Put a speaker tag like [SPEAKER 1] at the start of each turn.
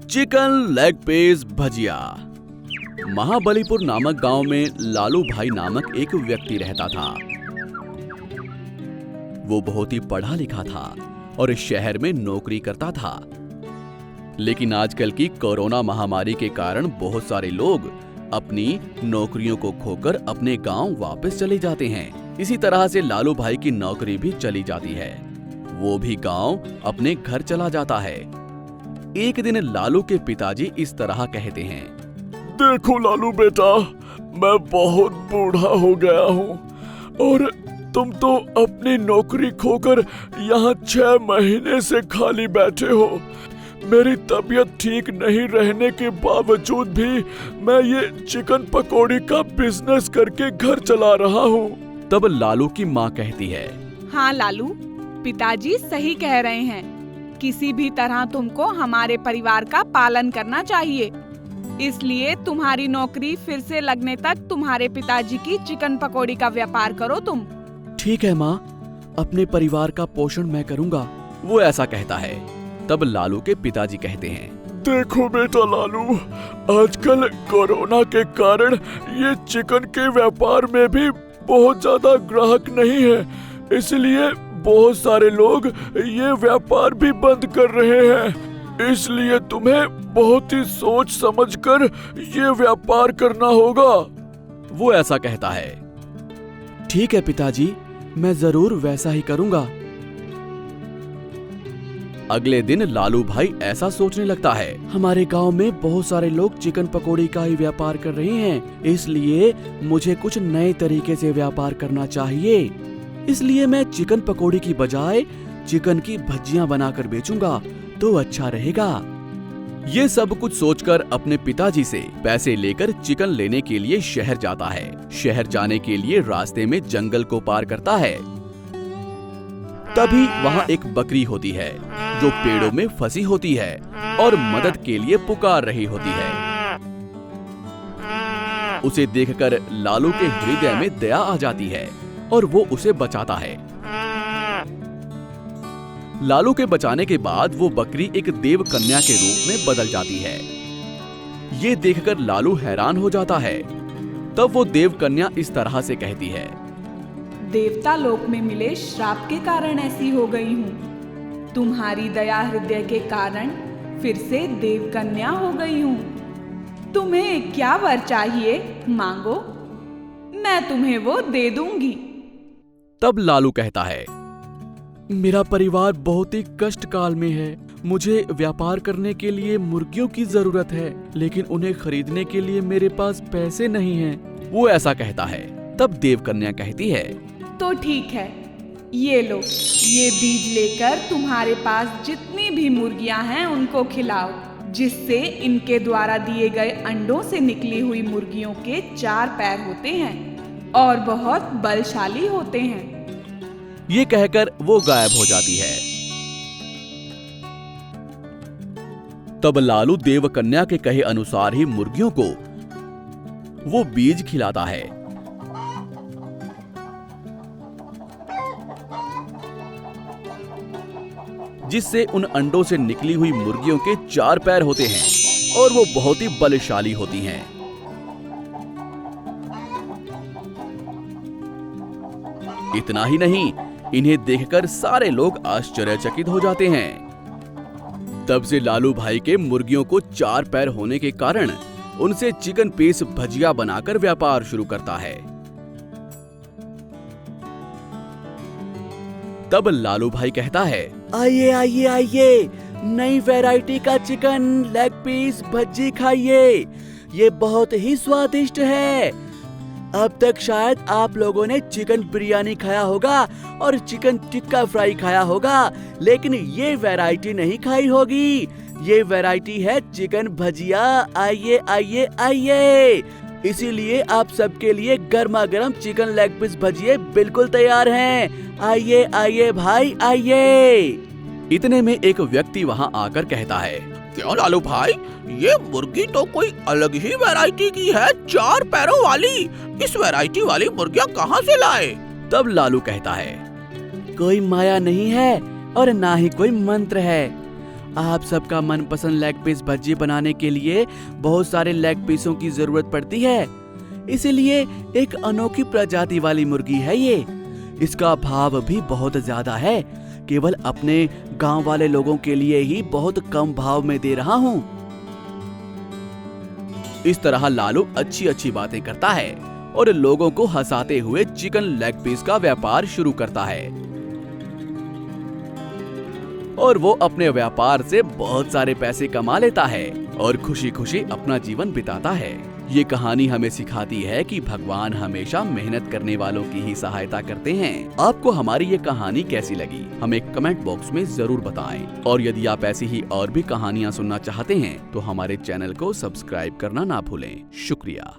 [SPEAKER 1] Chicken leg piece भजिया। महाबलीपुर नामक गांव में लालू भाई नामक एक व्यक्ति रहता था। वो बहुत ही पढ़ा लिखा था और इस शहर में नौकरी करता था। लेकिन आजकल की कोरोना महामारी के कारण बहुत सारे लोग अपनी नौकरियों को खोकर अपने गांव वापस चले जाते हैं। इसी तरह से लालू भाई की नौकरी भी चली जाती है। वो भी गांव अपने घर चला जाता है। एक दिन लालू के पिताजी इस तरह कहते हैं,
[SPEAKER 2] देखो लालू बेटा, मैं बहुत बूढ़ा हो गया हूँ और तुम तो अपनी नौकरी खोकर यहाँ 6 महीने से खाली बैठे हो। मेरी तबीयत ठीक नहीं रहने के बावजूद भी मैं ये चिकन पकौड़ी का बिजनेस करके घर चला रहा हूँ।
[SPEAKER 1] तब लालू की माँ कहती है,
[SPEAKER 3] हाँ लालू, पिताजी सही कह रहे हैं। किसी भी तरह तुमको हमारे परिवार का पालन करना चाहिए। इसलिए तुम्हारी नौकरी फिर से लगने तक तुम्हारे पिताजी की चिकन पकौड़ी का व्यापार करो तुम।
[SPEAKER 1] ठीक है माँ, अपने परिवार का पोषण मैं करूँगा। वो ऐसा कहता है। तब लालू के पिताजी कहते हैं,
[SPEAKER 2] देखो बेटा लालू, आजकल कोरोना के कारण ये चिकन के व्यापार में भी बहुत ज्यादा ग्राहक नहीं है, इसलिए बहुत सारे लोग ये व्यापार भी बंद कर रहे हैं। इसलिए तुम्हें बहुत ही सोच समझकर ये व्यापार करना होगा।
[SPEAKER 1] वो ऐसा कहता है। ठीक है पिताजी, मैं जरूर वैसा ही करूँगा। अगले दिन लालू भाई ऐसा सोचने लगता है, हमारे गांव में बहुत सारे लोग चिकन पकौड़ी का ही व्यापार कर रहे हैं, इसलिए मुझे कुछ नए तरीके से व्यापार करना चाहिए। इसलिए मैं चिकन पकौड़ी की बजाय चिकन की भजियां बनाकर बेचूंगा तो अच्छा रहेगा। ये सब कुछ सोचकर अपने पिताजी से पैसे लेकर चिकन लेने के लिए शहर जाता है। शहर जाने के लिए रास्ते में जंगल को पार करता है। तभी वहाँ एक बकरी होती है जो पेड़ों में फंसी होती है और मदद के लिए पुकार रही होती है। उसे देखकर लालू के हृदय में दया आ जाती है और वो उसे बचाता है। लालू के बचाने के बाद वो बकरी एक देव कन्या के रूप में बदल जाती है। ये देखकर लालू हैरान हो जाता है। तब वो देव कन्या इस तरह से कहती है,
[SPEAKER 3] देवता लोक में मिले श्राप के कारण ऐसी हो गई हूँ। तुम्हारी दया हृदय के कारण फिर से देव कन्या हो गई हूँ। तुम्हें क्या वर चाहिए मांगो, मैं तुम्हें वो दे दूंगी।
[SPEAKER 1] तब लालू कहता है, मेरा परिवार बहुत ही कष्ट काल में है। मुझे व्यापार करने के लिए मुर्गियों की जरूरत है, लेकिन उन्हें खरीदने के लिए मेरे पास पैसे नहीं हैं। वो ऐसा कहता है। तब देव कन्या कहती है,
[SPEAKER 3] तो ठीक है, ये लो, ये बीज लेकर तुम्हारे पास जितनी भी मुर्गियां हैं उनको खिलाओ, जिससे इनके द्वारा दिए गए अंडों से निकली हुई मुर्गियों के 4 पैर होते हैं और बहुत बलशाली होते हैं।
[SPEAKER 1] ये कहकर वो गायब हो जाती है। तब लालू देव कन्या के कहे अनुसार ही मुर्गियों को वो बीज खिलाता है। जिससे उन अंडों से निकली हुई मुर्गियों के 4 पैर होते हैं और वो बहुत ही बलशाली होती हैं। इतना ही नहीं, इन्हें देखकर सारे लोग आश्चर्यचकित हो जाते हैं। तब से लालू भाई के मुर्गियों को 4 पैर होने के कारण उनसे चिकन पीस भजिया बनाकर व्यापार शुरू करता है। तब लालू भाई कहता है, आइए आइए आइए, नई वैरायटी का चिकन लेग पीस भज्जी खाइए, ये बहुत ही स्वादिष्ट है। अब तक शायद आप लोगों ने चिकन बिरयानी खाया होगा और चिकन टिक्का फ्राई खाया होगा, लेकिन ये वैरायटी नहीं खाई होगी। ये वैरायटी है चिकन भजिया। आइए आइए आइए, इसीलिए आप सबके लिए गर्मा गर्म चिकन लेग पीस भजिए बिल्कुल तैयार हैं। आइए आइए भाई आइए। इतने में एक व्यक्ति वहाँ आकर कहता है,
[SPEAKER 4] क्यों लालू भाई, ये मुर्गी तो कोई अलग ही वैरायटी की है, 4 पैरों वाली। इस वैरायटी वाली मुर्गियाँ कहाँ से लाए?
[SPEAKER 1] तब लालू कहता है, कोई माया नहीं है और ना ही कोई मंत्र है। आप सबका मनपसंद लेग पीस भज्जी बनाने के लिए बहुत सारे लेग पीसों की जरूरत पड़ती है, इसीलिए एक अनोखी प्रजाति वाली मुर्गी है ये। इसका भाव भी बहुत ज्यादा है, केवल अपने गांव वाले लोगों के लिए ही बहुत कम भाव में दे रहा हूँ। इस तरह लालू अच्छी अच्छी बातें करता है और लोगों को हंसाते हुए चिकन लेग पीस का व्यापार शुरू करता है और वो अपने व्यापार से बहुत सारे पैसे कमा लेता है और खुशी खुशी अपना जीवन बिताता है। ये कहानी हमें सिखाती है कि भगवान हमेशा मेहनत करने वालों की ही सहायता करते हैं। आपको हमारी ये कहानी कैसी लगी हमें कमेंट बॉक्स में जरूर बताएं और यदि आप ऐसी ही और भी कहानियाँ सुनना चाहते हैं तो हमारे चैनल को सब्सक्राइब करना ना भूलें। शुक्रिया।